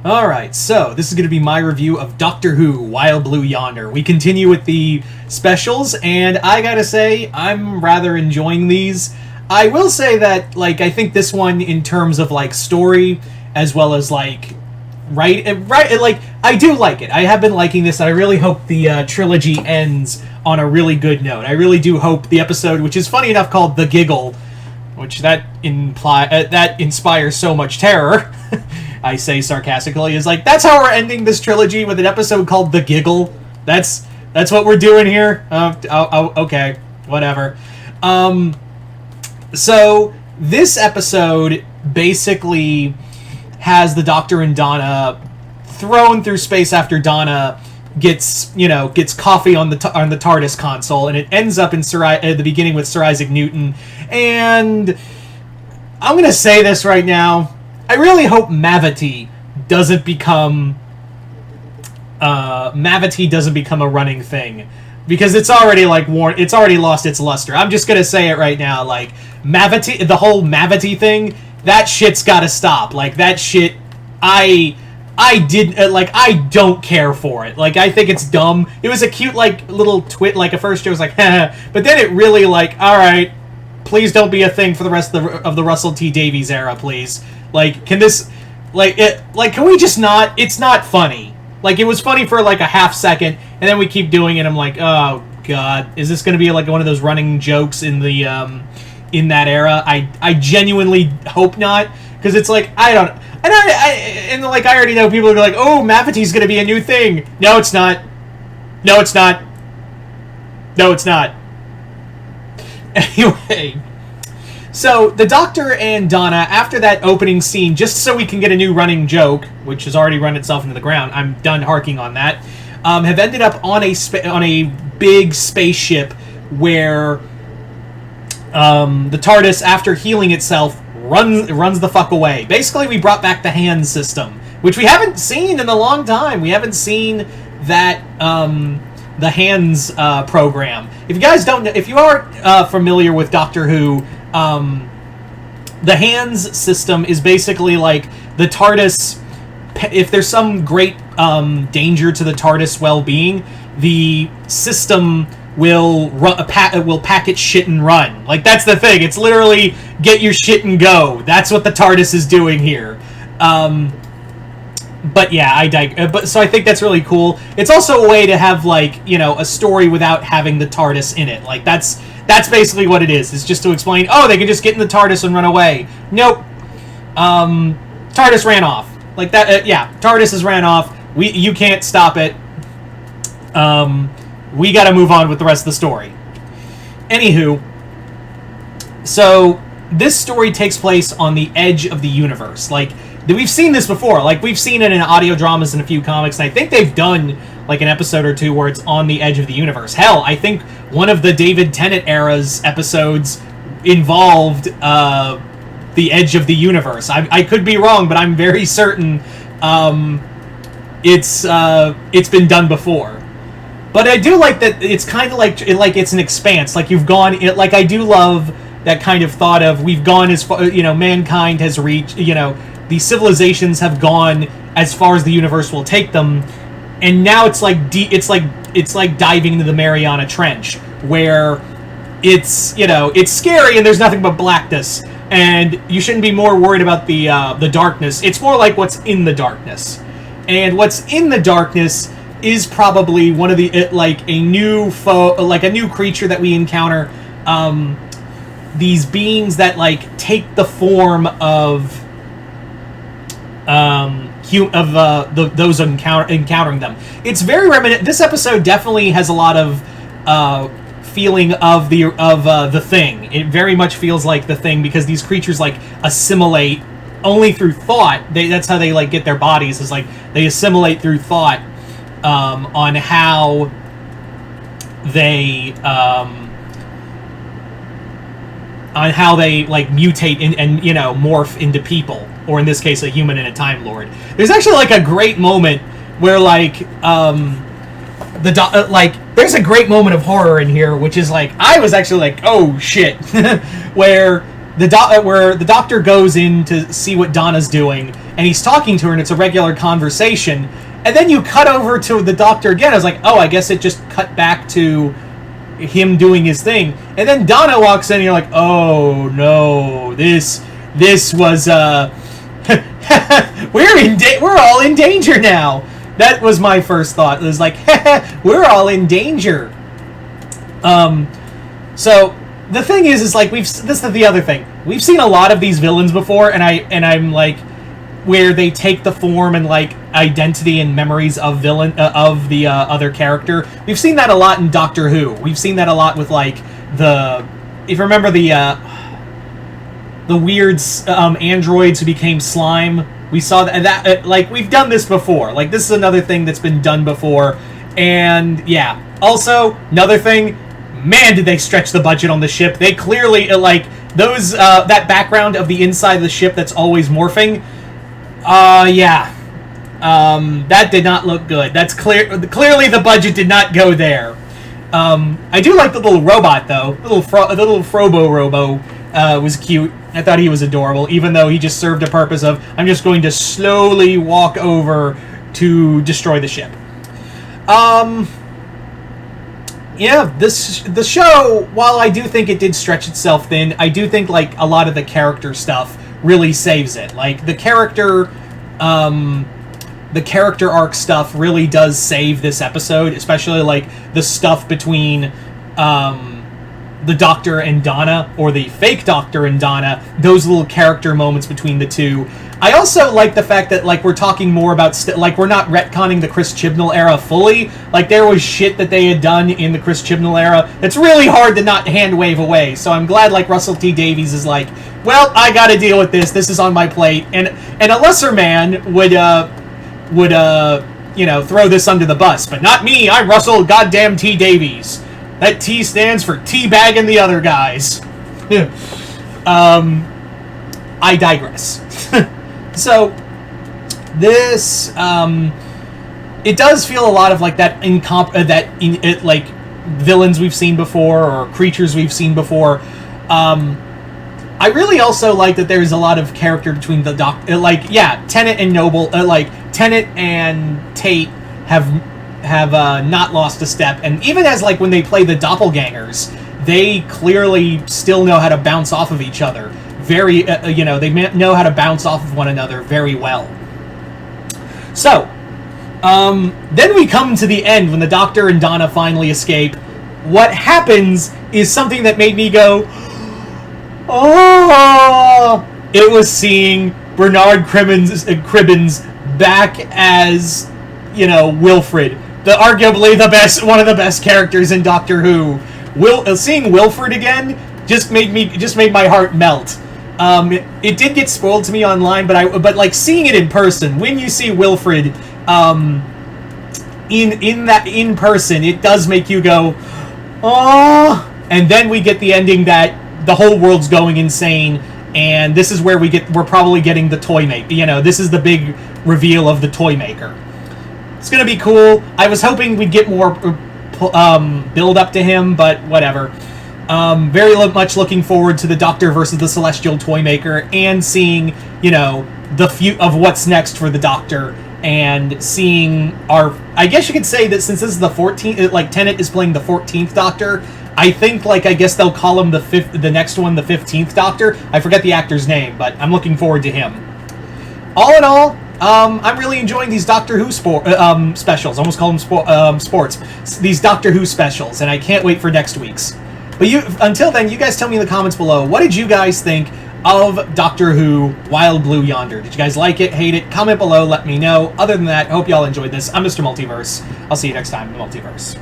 Alright, so this is going to be my review of Doctor Who, Wild Blue Yonder. We continue with the specials, and I gotta say, I'm rather enjoying these. I will say that, like, I think this one, in terms of, like, story, as well as, like, like, I do like it. I have been liking this, and I really hope the trilogy ends on a really good note. I really do hope the episode, which is funny enough called The Giggle, which that inspires so much terror, I say sarcastically, is like, that's how we're ending this trilogy, with an episode called The Giggle. That's what we're doing here? Okay, whatever. So, this episode basically has the Doctor and Donna thrown through space after Donna gets coffee on the TARDIS console, and it ends up at the beginning with Sir Isaac Newton. And I'm gonna say this right now, I really hope Mavity doesn't become a running thing, because it's already it's already lost its luster. I'm just gonna say it right now, like, Mavity, the whole Mavity thing, that shit's gotta stop. Like, that shit, I don't care for it. Like, I think it's dumb. It was a cute, like, little twit, like, at first it was like, haha, but then it really, like, alright, please don't be a thing for the rest of the Russell T Davies era, please. Like, can this, can we just not? It's not funny. Like, it was funny for, like, a half second, and then we keep doing it, I'm like, oh, God, is this gonna be, like, one of those running jokes in the, in that era? I genuinely hope not, because it's like, I don't, and I already know people are like, oh, Mavity's gonna be a new thing. No, it's not. No, it's not. No, it's not. Anyway, so the Doctor and Donna, after that opening scene, just so we can get a new running joke, which has already run itself into the ground, I'm done harking on that, have ended up on a big spaceship where the TARDIS, after healing itself, runs the fuck away. Basically, we brought back the hand system, which we haven't seen in a long time. We haven't seen that the hands program. If you guys don't know, if you aren't familiar with Doctor Who, the hands system is basically like the TARDIS. If there's some great danger to the TARDIS well-being, the system will pack its shit and run. Like, that's the thing. It's literally get your shit and go. That's what the TARDIS is doing here. But yeah, so I think that's really cool. It's also a way to have, like, a story without having the TARDIS in it. Like, that's basically what it is. It's just to explain, oh, they can just get in the TARDIS and run away. Nope. TARDIS ran off. Like that, yeah, TARDIS has ran off. You can't stop it. We gotta move on with the rest of the story. Anywho, so this story takes place on the edge of the universe. Like, we've seen this before. Like, we've seen it in audio dramas and a few comics, and I think they've done, like, an episode or two where it's on the edge of the universe. Hell, I think one of the David Tennant era's episodes involved the edge of the universe. I could be wrong, but I'm very certain it's been done before. But I do like that it's kind of like it's an expanse. Like, you've gone, like, I do love that kind of thought of, we've gone as far, mankind has reached, the civilizations have gone as far as the universe will take them, and now it's like it's like diving into the Mariana Trench, where it's it's scary and there's nothing but blackness, and you shouldn't be more worried about the darkness. It's more like what's in the darkness, and what's in the darkness is probably one of the a new foe, like a new creature that we encounter. These beings that, like, take the form of those encountering them. It's very reminiscent. This episode definitely has a lot of feeling of the Thing. It very much feels like the Thing, because these creatures, like, assimilate only through thought. That's how they, like, get their bodies. Is like they assimilate through thought on how they like mutate and morph into people, or in this case a human and a Time Lord. There's actually, like, a great moment where, like, there's a great moment of horror in here, which is, like, I was actually like, oh shit, where the Doctor goes in to see what Donna's doing, and he's talking to her, and it's a regular conversation. And then you cut over to the Doctor again. I was like, oh, I guess it just cut back to him doing his thing. And then Donna walks in, and you're like, oh no, this was we're all in danger now. That was my first thought. It was like, we're all in danger. So the thing is like this is the other thing. We've seen a lot of these villains before, and I'm like, where they take the form and like identity and memories of the other character. We've seen that a lot in Doctor Who. We've seen that a lot with like if you remember the weird androids who became slime. We saw that like we've done this before. Like this is another thing that's been done before. And yeah, also another thing. Man, did they stretch the budget on the ship. They clearly like those that background of the inside of the ship that's always morphing. Yeah. That did not look good. That's clearly the budget did not go there. I do like the little robot though. The little Frobo Robo was cute. I thought he was adorable, even though he just served a purpose of I'm just going to slowly walk over to destroy the ship. Yeah, the show, while I do think it did stretch itself thin, I do think like a lot of the character stuff really saves it. Like the character arc stuff really does save this episode, especially like the stuff between the Doctor and Donna, or the fake Doctor and Donna, those little character moments between the two. I also like the fact that like we're talking more about like we're not retconning the Chris Chibnall era fully. Like there was shit that they had done in the Chris Chibnall era. It's really hard to not hand wave away. So I'm glad like Russell T Davies is like, well, I got to deal with this. This is on my plate, and a lesser man would throw this under the bus, but not me. I'm Russell goddamn T Davies. That T stands for teabagging the other guys. I digress. So, this, it does feel a lot of like that like villains we've seen before or creatures we've seen before. I really also like that there's a lot of character between the Tennant and Noble, Tennant and Tate have not lost a step, and even as like when they play the doppelgangers, they clearly still know how to bounce off of each other. Very, they know how to bounce off of one another very well. So, then we come to the end when the Doctor and Donna finally escape. What happens is something that made me go, oh! It was seeing Bernard Cribbins back as, Wilfred. Arguably one of the best characters in Doctor Who. Seeing Wilfred again just made my heart melt. It did get spoiled to me online, but like seeing it in person, when you see Wilfred, in person, it does make you go, oh. And then we get the ending that the whole world's going insane, and this is where we're probably getting the toy maker. This is the big reveal of the toy maker. It's gonna be cool. I was hoping we'd get more build up to him, but whatever. Very much looking forward to the Doctor versus the Celestial Toymaker, and seeing, the of what's next for the Doctor, and seeing I guess you could say that since this is the 14th, like Tennant is playing the 14th Doctor, I think I guess they'll call him the next one the 15th Doctor. I forget the actor's name, but I'm looking forward to him. All in all, I'm really enjoying these Doctor Who specials. I almost call them sports. These Doctor Who specials, and I can't wait for next week's. But until then, you guys tell me in the comments below, what did you guys think of Doctor Who Wild Blue Yonder? Did you guys like it, hate it? Comment below, let me know. Other than that, I hope y'all enjoyed this. I'm Mr. Multiverse. I'll see you next time in the Multiverse.